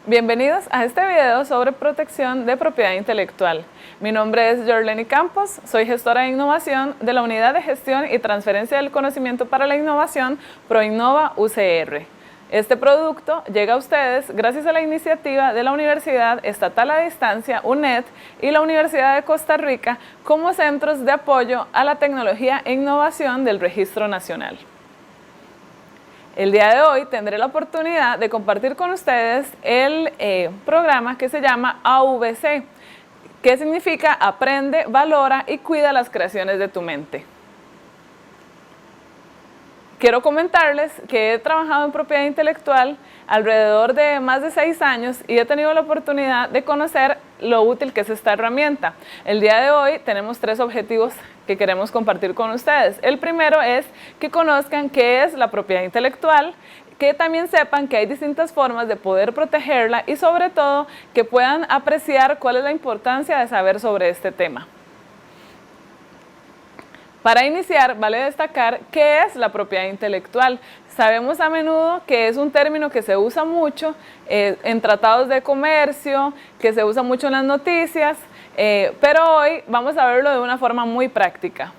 Bienvenidos a este video sobre protección de propiedad intelectual. Mi nombre es Jorleni Campos, soy gestora de innovación de la Unidad de Gestión y Transferencia del Conocimiento para la Innovación ProInnova UCR. Este producto llega a ustedes gracias a la iniciativa de la Universidad Estatal a Distancia, UNED, y la Universidad de Costa Rica como centros de apoyo a la tecnología e innovación del Registro Nacional. El día de hoy tendré la oportunidad de compartir con ustedes el programa que se llama AVC, que significa Aprende, Valora y Cuida las creaciones de tu mente. Quiero comentarles que he trabajado en propiedad intelectual alrededor de más de 6 años y he tenido la oportunidad de conocer lo útil que es esta herramienta. El día de hoy tenemos 3 objetivos que queremos compartir con ustedes. El primero es que conozcan qué es la propiedad intelectual, que también sepan que hay distintas formas de poder protegerla y sobre todo que puedan apreciar cuál es la importancia de saber sobre este tema. Para iniciar, vale destacar qué es la propiedad intelectual. Sabemos a menudo que es un término que se usa mucho en tratados de comercio, que se usa mucho en las noticias, pero hoy vamos a verlo de una forma muy práctica.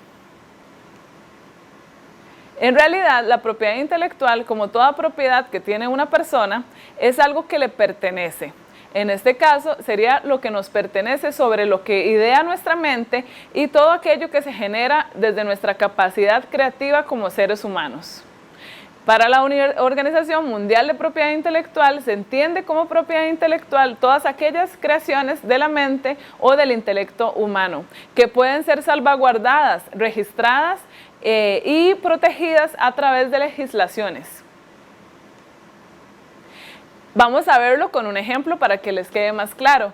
En realidad, la propiedad intelectual, como toda propiedad que tiene una persona, es algo que le pertenece. En este caso, sería lo que nos pertenece sobre lo que idea nuestra mente y todo aquello que se genera desde nuestra capacidad creativa como seres humanos. Para la Organización Mundial de Propiedad Intelectual se entiende como propiedad intelectual todas aquellas creaciones de la mente o del intelecto humano que pueden ser salvaguardadas, registradas y protegidas a través de legislaciones. Vamos a verlo con un ejemplo para que les quede más claro.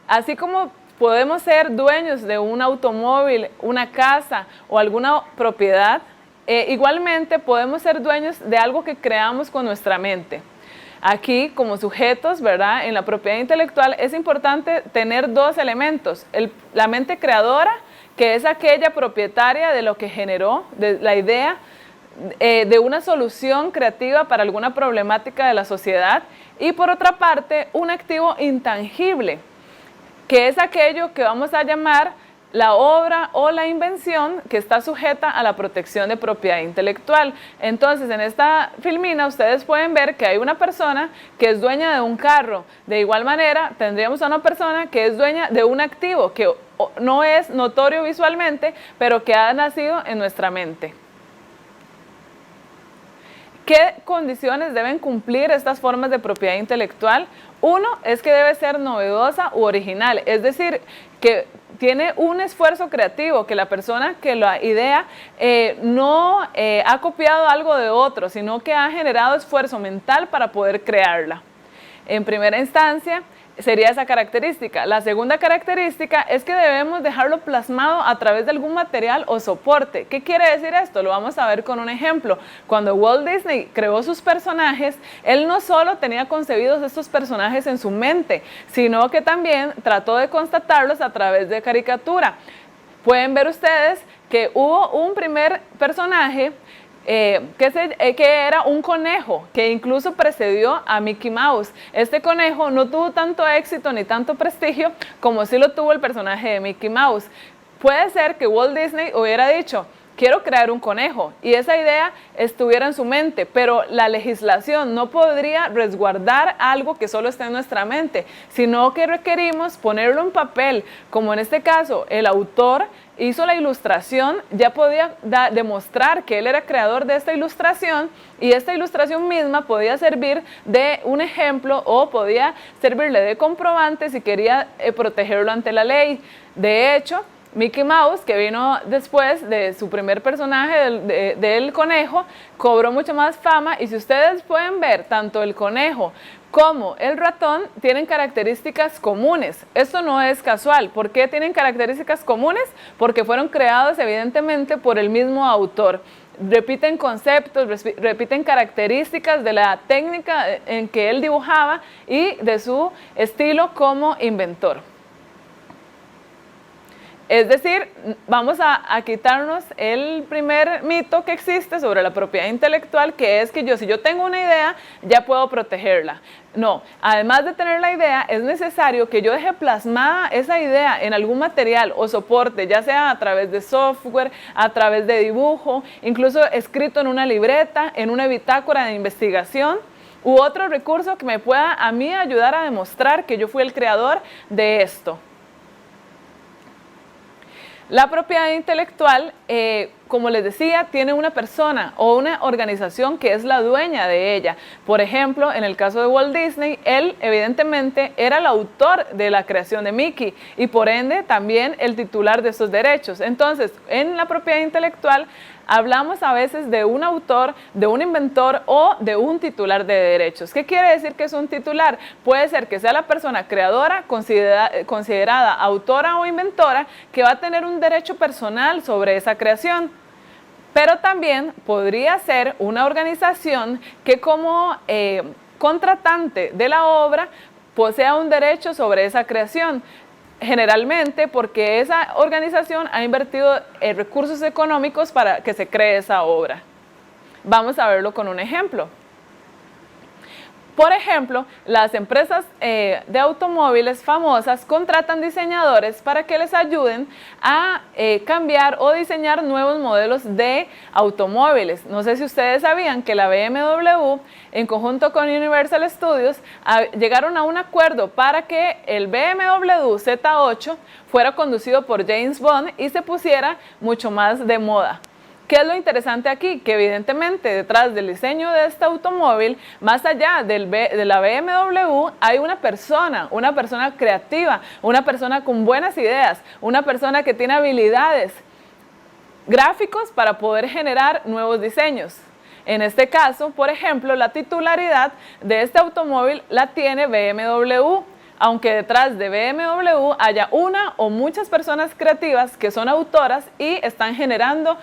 Así como podemos ser dueños de un automóvil, una casa o alguna propiedad, igualmente podemos ser dueños de algo que creamos con nuestra mente. Aquí, como sujetos, ¿verdad? En la propiedad intelectual es importante tener 2 elementos. La mente creadora, que es aquella propietaria de lo que generó, de la idea, de una solución creativa para alguna problemática de la sociedad, y por otra parte un activo intangible, que es aquello que vamos a llamar la obra o la invención que está sujeta a la protección de propiedad intelectual. Entonces, en esta filmina ustedes pueden ver que hay una persona que es dueña de un carro. De igual manera, tendríamos a una persona que es dueña de un activo que no es notorio visualmente, pero que ha nacido en nuestra mente. ¿Qué condiciones deben cumplir estas formas de propiedad intelectual? Uno es que debe ser novedosa u original, es decir, que tiene un esfuerzo creativo, que la persona que la idea no ha copiado algo de otro, sino que ha generado esfuerzo mental para poder crearla. En primera instancia, sería esa característica. La segunda característica es que debemos dejarlo plasmado a través de algún material o soporte. ¿Qué quiere decir esto? Lo vamos a ver con un ejemplo. Cuando Walt Disney creó sus personajes, él no solo tenía concebidos estos personajes en su mente, sino que también trató de constatarlos a través de caricatura. Pueden ver ustedes que hubo un primer personaje que era un conejo que incluso precedió a Mickey Mouse. Este conejo no tuvo tanto éxito ni tanto prestigio como sí lo tuvo el personaje de Mickey Mouse. Puede ser que Walt Disney hubiera dicho: quiero crear un conejo, y esa idea estuviera en su mente, pero la legislación no podría resguardar algo que solo está en nuestra mente, sino que requerimos ponerlo en papel, como en este caso el autor hizo la ilustración, ya podía demostrar que él era creador de esta ilustración, y esta ilustración misma podía servir de un ejemplo o podía servirle de comprobante si quería protegerlo ante la ley. De hecho, Mickey Mouse, que vino después de su primer personaje del conejo, cobró mucho más fama, y si ustedes pueden ver, tanto el conejo como el ratón tienen características comunes. Esto no es casual. ¿Por qué tienen características comunes? Porque fueron creados evidentemente por el mismo autor. Repiten conceptos, repiten características de la técnica en que él dibujaba y de su estilo como inventor. Es decir, vamos a quitarnos el primer mito que existe sobre la propiedad intelectual, que es que si yo tengo una idea, ya puedo protegerla. No, además de tener la idea, es necesario que yo deje plasmada esa idea en algún material o soporte, ya sea a través de software, a través de dibujo, incluso escrito en una libreta, en una bitácora de investigación, u otro recurso que me pueda a mí ayudar a demostrar que yo fui el creador de esto. La propiedad intelectual, como les decía, tiene una persona o una organización que es la dueña de ella. Por ejemplo, en el caso de Walt Disney, él evidentemente era el autor de la creación de Mickey y por ende también el titular de esos derechos. Entonces, en la propiedad intelectual hablamos a veces de un autor, de un inventor o de un titular de derechos. ¿Qué quiere decir que es un titular? Puede ser que sea la persona creadora, considerada autora o inventora, que va a tener un derecho personal sobre esa creación. Pero también podría ser una organización que como contratante de la obra posea un derecho sobre esa creación. Generalmente porque esa organización ha invertido recursos económicos para que se cree esa obra. Vamos a verlo con un ejemplo. Por ejemplo, las empresas de automóviles famosas contratan diseñadores para que les ayuden a cambiar o diseñar nuevos modelos de automóviles. No sé si ustedes sabían que la BMW, en conjunto con Universal Studios, llegaron a un acuerdo para que el BMW Z8 fuera conducido por James Bond y se pusiera mucho más de moda. ¿Qué es lo interesante aquí? Que evidentemente detrás del diseño de este automóvil, más allá de la BMW, hay una persona creativa, una persona con buenas ideas, una persona que tiene habilidades gráficos para poder generar nuevos diseños. En este caso, por ejemplo, la titularidad de este automóvil la tiene BMW, aunque detrás de BMW haya una o muchas personas creativas que son autoras y están generando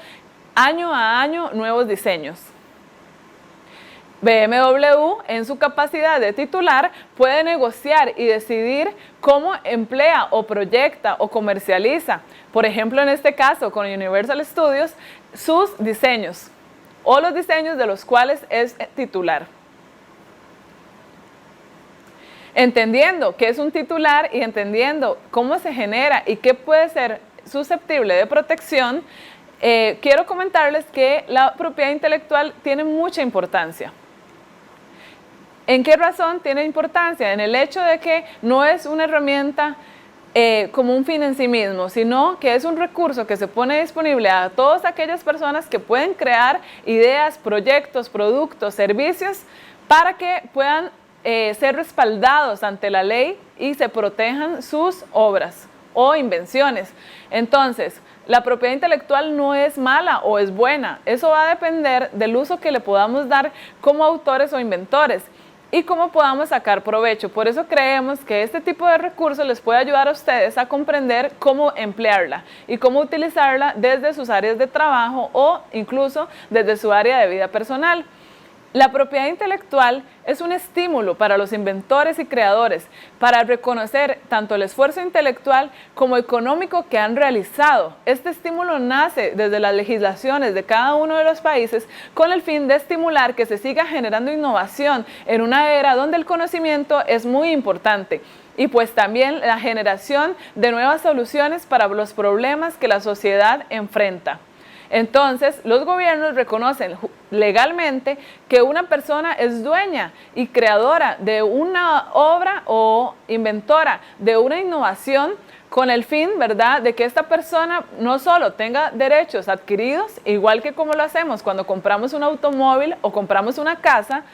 año a año nuevos diseños. BMW, en su capacidad de titular, puede negociar y decidir cómo emplea o proyecta o comercializa, por ejemplo en este caso con Universal Studios, sus diseños o los diseños de los cuales es titular. Entendiendo qué es un titular y entendiendo cómo se genera y qué puede ser susceptible de protección, quiero comentarles que la propiedad intelectual tiene mucha importancia. ¿En qué razón tiene importancia? En el hecho de que no es una herramienta como un fin en sí mismo, sino que es un recurso que se pone disponible a todas aquellas personas que pueden crear ideas, proyectos, productos, servicios, para que puedan ser respaldados ante la ley y se protejan sus obras o invenciones. Entonces, la propiedad intelectual no es mala o es buena, eso va a depender del uso que le podamos dar como autores o inventores y cómo podamos sacar provecho. Por eso creemos que este tipo de recursos les puede ayudar a ustedes a comprender cómo emplearla y cómo utilizarla desde sus áreas de trabajo o incluso desde su área de vida personal. La propiedad intelectual es un estímulo para los inventores y creadores para reconocer tanto el esfuerzo intelectual como económico que han realizado. Este estímulo nace desde las legislaciones de cada uno de los países con el fin de estimular que se siga generando innovación en una era donde el conocimiento es muy importante. Y pues también la generación de nuevas soluciones para los problemas que la sociedad enfrenta. Entonces, los gobiernos reconocen legalmente que una persona es dueña y creadora de una obra o inventora de una innovación con el fin, ¿verdad?, de que esta persona no solo tenga derechos adquiridos, igual que como lo hacemos cuando compramos un automóvil o compramos una casa,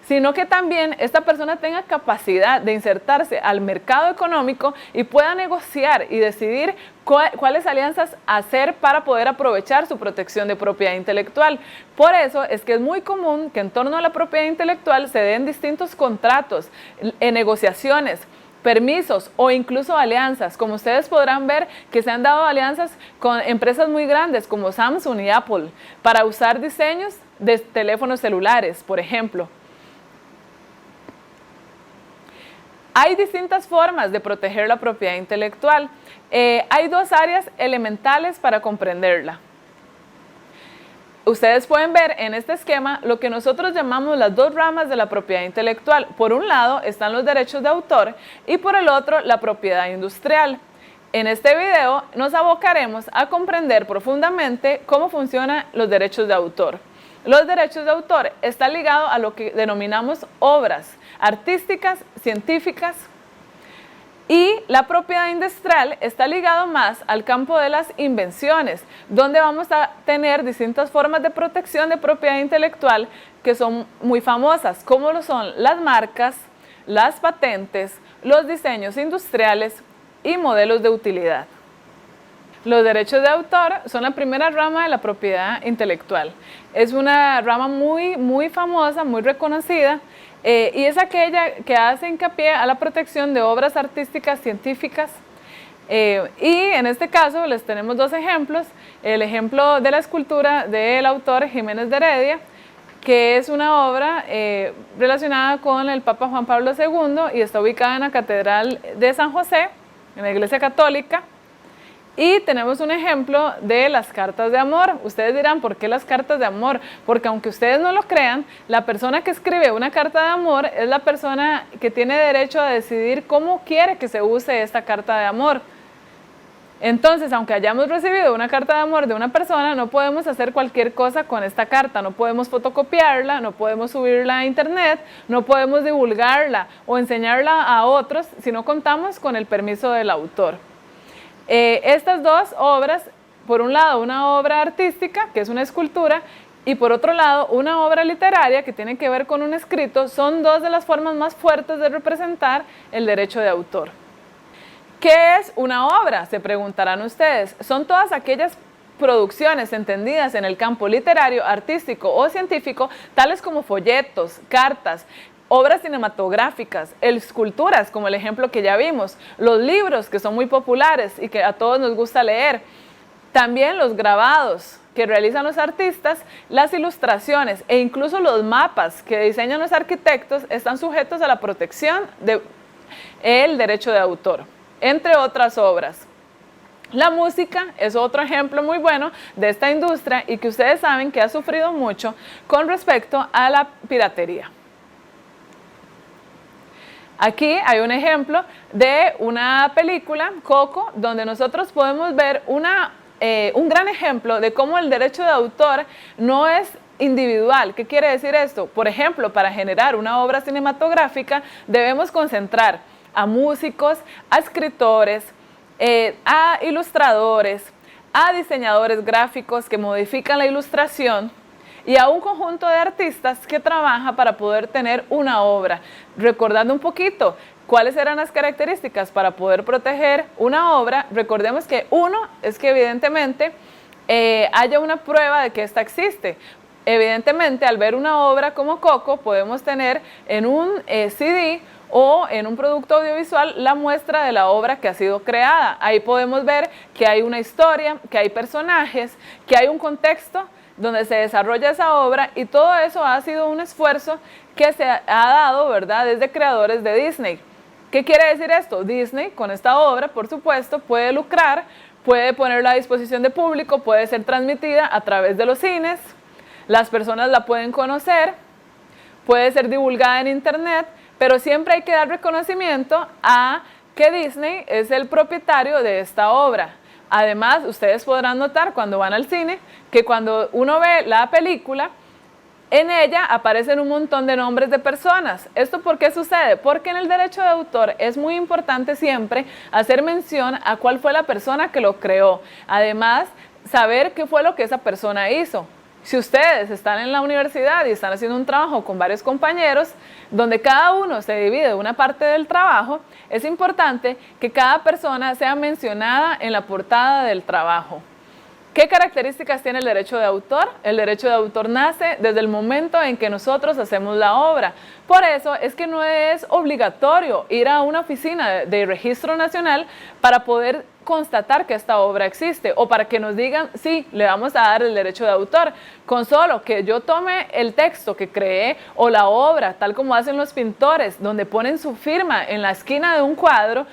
sino que también esta persona tenga capacidad de insertarse al mercado económico y pueda negociar y decidir cuáles alianzas hacer para poder aprovechar su protección de propiedad intelectual. Por eso es que es muy común que en torno a la propiedad intelectual se den distintos contratos, negociaciones, permisos o incluso alianzas. Como ustedes podrán ver que se han dado alianzas con empresas muy grandes como Samsung y Apple para usar diseños de teléfonos celulares, por ejemplo. Hay distintas formas de proteger la propiedad intelectual. Hay dos áreas elementales para comprenderla. Ustedes pueden ver en este esquema lo que nosotros llamamos las dos ramas de la propiedad intelectual. Por un lado están los derechos de autor y por el otro la propiedad industrial. En este video nos abocaremos a comprender profundamente cómo funcionan los derechos de autor. Los derechos de autor están ligados a lo que denominamos obras artísticas, científicas, y la propiedad industrial está ligado más al campo de las invenciones, donde vamos a tener distintas formas de protección de propiedad intelectual que son muy famosas, como lo son las marcas, las patentes, los diseños industriales y modelos de utilidad. Los derechos de autor son la primera rama de la propiedad intelectual. Es una rama muy famosa, muy reconocida, y es aquella que hace hincapié a la protección de obras artísticas, científicas, y en este caso les tenemos dos ejemplos. El ejemplo de la escultura del autor Jiménez de Heredia, que es una obra relacionada con el Papa Juan Pablo II y está ubicada en la Catedral de San José, en la Iglesia Católica. Y tenemos un ejemplo de las cartas de amor. Ustedes dirán, ¿por qué las cartas de amor? Porque aunque ustedes no lo crean, la persona que escribe una carta de amor es la persona que tiene derecho a decidir cómo quiere que se use esta carta de amor. Entonces, aunque hayamos recibido una carta de amor de una persona, no podemos hacer cualquier cosa con esta carta. No podemos fotocopiarla, no podemos subirla a internet, no podemos divulgarla o enseñarla a otros si no contamos con el permiso del autor. Estas dos obras, por un lado una obra artística, que es una escultura, y por otro lado una obra literaria que tiene que ver con un escrito, son dos de las formas más fuertes de representar el derecho de autor. ¿Qué es una obra?, se preguntarán ustedes. Son todas aquellas producciones entendidas en el campo literario, artístico o científico, tales como folletos, cartas, obras cinematográficas, esculturas, como el ejemplo que ya vimos, los libros, que son muy populares y que a todos nos gusta leer, también los grabados que realizan los artistas, las ilustraciones e incluso los mapas que diseñan los arquitectos están sujetos a la protección del derecho de autor, entre otras obras. La música es otro ejemplo muy bueno de esta industria y que ustedes saben que ha sufrido mucho con respecto a la piratería. Aquí hay un ejemplo de una película, Coco, donde nosotros podemos ver un gran ejemplo de cómo el derecho de autor no es individual. ¿Qué quiere decir esto? Por ejemplo, para generar una obra cinematográfica debemos concentrar a músicos, a escritores, a ilustradores, a diseñadores gráficos que modifican la ilustración, y a un conjunto de artistas que trabaja para poder tener una obra. Recordando un poquito, ¿cuáles eran las características para poder proteger una obra? Recordemos que uno es que evidentemente haya una prueba de que ésta existe. Evidentemente, al ver una obra como Coco, podemos tener en un CD o en un producto audiovisual la muestra de la obra que ha sido creada. Ahí podemos ver que hay una historia, que hay personajes, que hay un contexto donde se desarrolla esa obra, y todo eso ha sido un esfuerzo que se ha dado, ¿verdad?, desde creadores de Disney. ¿Qué quiere decir esto? Disney, con esta obra, por supuesto, puede lucrar, puede ponerla a disposición de público, puede ser transmitida a través de los cines, las personas la pueden conocer, puede ser divulgada en internet, pero siempre hay que dar reconocimiento a que Disney es el propietario de esta obra. Además, ustedes podrán notar cuando van al cine que cuando uno ve la película, en ella aparecen un montón de nombres de personas. ¿Esto por qué sucede? Porque en el derecho de autor es muy importante siempre hacer mención a cuál fue la persona que lo creó. Además, saber qué fue lo que esa persona hizo. Si ustedes están en la universidad y están haciendo un trabajo con varios compañeros, donde cada uno se divide una parte del trabajo, es importante que cada persona sea mencionada en la portada del trabajo. ¿Qué características tiene el derecho de autor? El derecho de autor nace desde el momento en que nosotros hacemos la obra. Por eso es que no es obligatorio ir a una oficina de registro nacional para poder constatar que esta obra existe o para que nos digan, sí, le vamos a dar el derecho de autor. Con solo que yo tome el texto que creé o la obra, tal como hacen los pintores, donde ponen su firma en la esquina de un cuadro,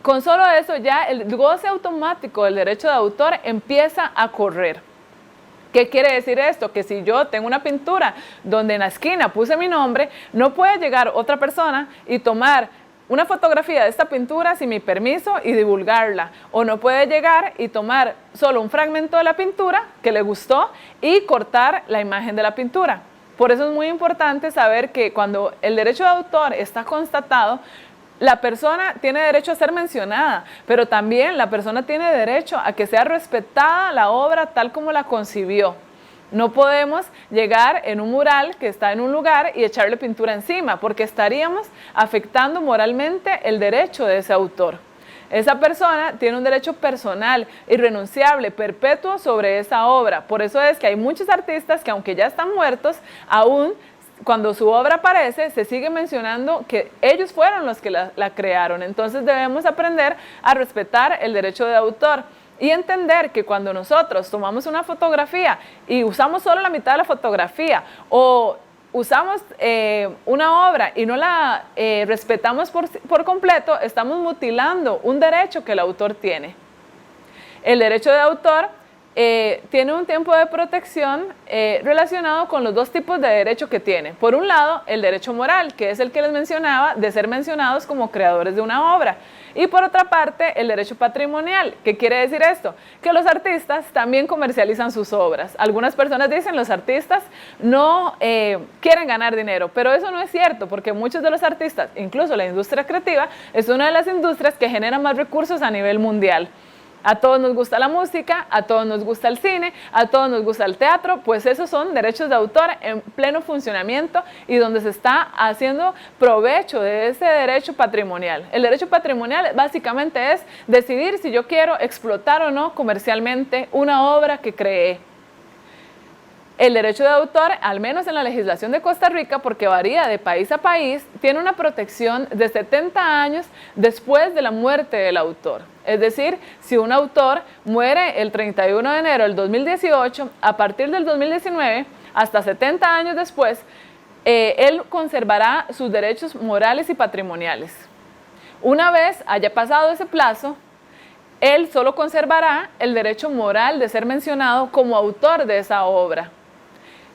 con solo eso ya el goce automático del derecho de autor empieza a correr. ¿Qué quiere decir esto? Que si yo tengo una pintura donde en la esquina puse mi nombre, no puede llegar otra persona y tomar una fotografía de esta pintura sin mi permiso y divulgarla. O no puede llegar y tomar solo un fragmento de la pintura que le gustó y cortar la imagen de la pintura. Por eso es muy importante saber que cuando el derecho de autor está constatado, la persona tiene derecho a ser mencionada, pero también la persona tiene derecho a que sea respetada la obra tal como la concibió. No podemos llegar en un mural que está en un lugar y echarle pintura encima, porque estaríamos afectando moralmente el derecho de ese autor. Esa persona tiene un derecho personal, irrenunciable, perpetuo sobre esa obra. Por eso es que hay muchos artistas que, aunque ya están muertos, aún cuando su obra aparece, se sigue mencionando que ellos fueron los que la crearon. Entonces debemos aprender a respetar el derecho de autor y entender que cuando nosotros tomamos una fotografía y usamos solo la mitad de la fotografía o usamos una obra y no la respetamos por completo, estamos mutilando un derecho que el autor tiene. El derecho de autor tiene un tiempo de protección relacionado con los dos tipos de derecho que tiene. Por un lado, el derecho moral, que es el que les mencionaba, de ser mencionados como creadores de una obra. Y por otra parte, el derecho patrimonial. ¿Qué quiere decir esto? Que los artistas también comercializan sus obras. Algunas personas dicen los artistas no quieren ganar dinero, pero eso no es cierto, porque muchos de los artistas, incluso la industria creativa, es una de las industrias que genera más recursos a nivel mundial. A todos nos gusta la música, a todos nos gusta el cine, a todos nos gusta el teatro, pues esos son derechos de autor en pleno funcionamiento y donde se está haciendo provecho de ese derecho patrimonial. El derecho patrimonial básicamente es decidir si yo quiero explotar o no comercialmente una obra que creé. El derecho de autor, al menos en la legislación de Costa Rica, porque varía de país a país, tiene una protección de 70 años después de la muerte del autor. Es decir, si un autor muere el 31 de enero del 2018, a partir del 2019, hasta 70 años después, él conservará sus derechos morales y patrimoniales. Una vez haya pasado ese plazo, él solo conservará el derecho moral de ser mencionado como autor de esa obra.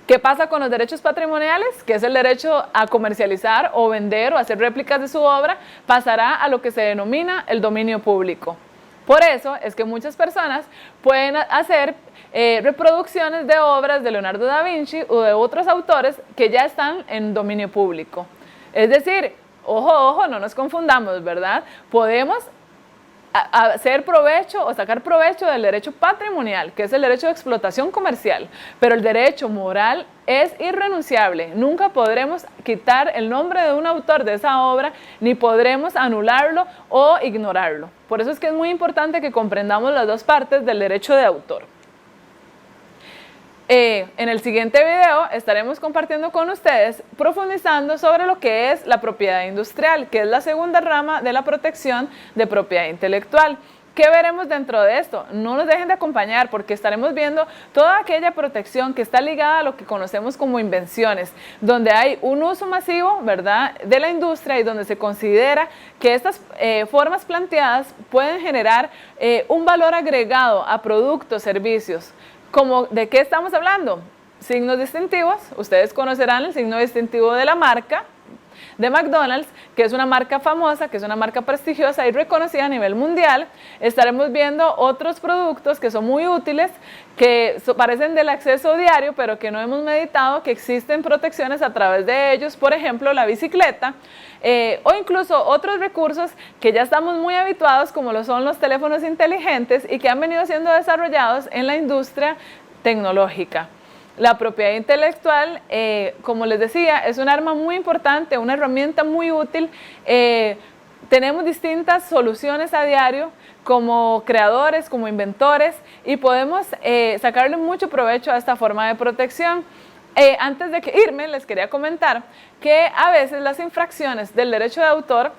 ¿Qué pasa con los derechos patrimoniales? Que es el derecho a comercializar o vender o hacer réplicas de su obra, pasará a lo que se denomina el dominio público. Por eso es que muchas personas pueden hacer reproducciones de obras de Leonardo da Vinci o de otros autores que ya están en dominio público. Es decir, ojo, ojo, no nos confundamos, ¿verdad? Podemos hacer provecho o sacar provecho del derecho patrimonial, que es el derecho de explotación comercial, pero el derecho moral es irrenunciable. Nunca podremos quitar el nombre de un autor de esa obra, ni podremos anularlo o ignorarlo. Por eso es que es muy importante que comprendamos las dos partes del derecho de autor. En el siguiente video estaremos compartiendo con ustedes, profundizando sobre lo que es la propiedad industrial, que es la segunda rama de la protección de propiedad intelectual. ¿Qué veremos dentro de esto? No nos dejen de acompañar porque estaremos viendo toda aquella protección que está ligada a lo que conocemos como invenciones, donde hay un uso masivo, ¿verdad?, de la industria y donde se considera que estas formas planteadas pueden generar un valor agregado a productos, servicios. ¿Cómo, de qué estamos hablando? Signos distintivos. Ustedes conocerán el signo distintivo de la marca de McDonald's, que es una marca famosa, que es una marca prestigiosa y reconocida a nivel mundial. Estaremos viendo otros productos que son muy útiles, que parecen del acceso diario, pero que no hemos meditado que existen protecciones a través de ellos, por ejemplo, la bicicleta, o incluso otros recursos que ya estamos muy habituados, como lo son los teléfonos inteligentes y que han venido siendo desarrollados en la industria tecnológica. La propiedad intelectual, como les decía, es un arma muy importante, una herramienta muy útil. Tenemos distintas soluciones a diario como creadores, como inventores, y podemos sacarle mucho provecho a esta forma de protección. Antes de irme, les quería comentar que a veces las infracciones del derecho de autor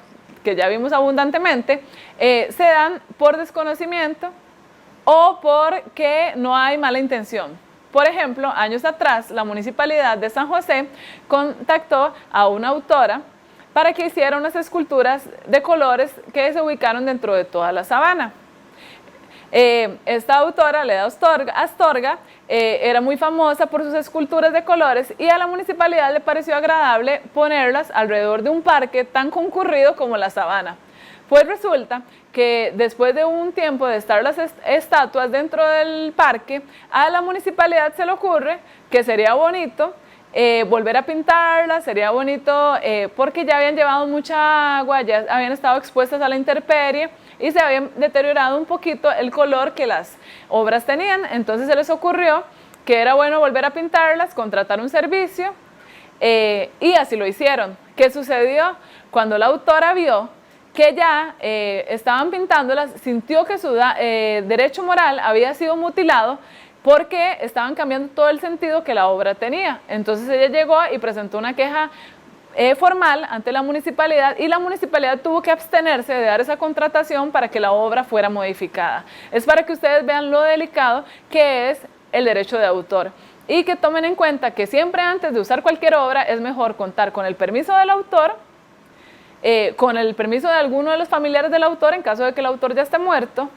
que ya vimos abundantemente, se dan por desconocimiento o porque no hay mala intención. Por ejemplo, años atrás, la Municipalidad de San José contactó a una autora para que hiciera unas esculturas de colores que se ubicaron dentro de toda la sabana. Esta autora, Leda Astorga, era muy famosa por sus esculturas de colores y a la municipalidad le pareció agradable ponerlas alrededor de un parque tan concurrido como la sabana. Pues resulta que después de un tiempo de estar las estatuas dentro del parque, a la municipalidad se le ocurre que sería bonito volver a pintarlas, sería bonito porque ya habían llevado mucha agua, ya habían estado expuestas a la intemperie y se habían deteriorado un poquito el color que las obras tenían. Entonces se les ocurrió que era bueno volver a pintarlas, contratar un servicio y así lo hicieron. ¿Qué sucedió? Cuando la autora vio que ya estaban pintándolas, sintió que su derecho moral había sido mutilado porque estaban cambiando todo el sentido que la obra tenía. Entonces ella llegó y presentó una queja formal ante la municipalidad y la municipalidad tuvo que abstenerse de dar esa contratación para que la obra fuera modificada. Es para que ustedes vean lo delicado que es el derecho de autor y que tomen en cuenta que siempre antes de usar cualquier obra es mejor contar con el permiso del autor, con el permiso de alguno de los familiares del autor en caso de que el autor ya esté muerto,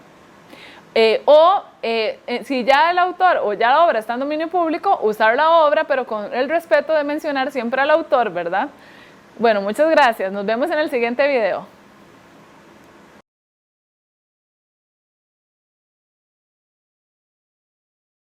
si ya el autor o ya la obra está en dominio público, usar la obra, pero con el respeto de mencionar siempre al autor, ¿verdad? Bueno, muchas gracias. Nos vemos en el siguiente video.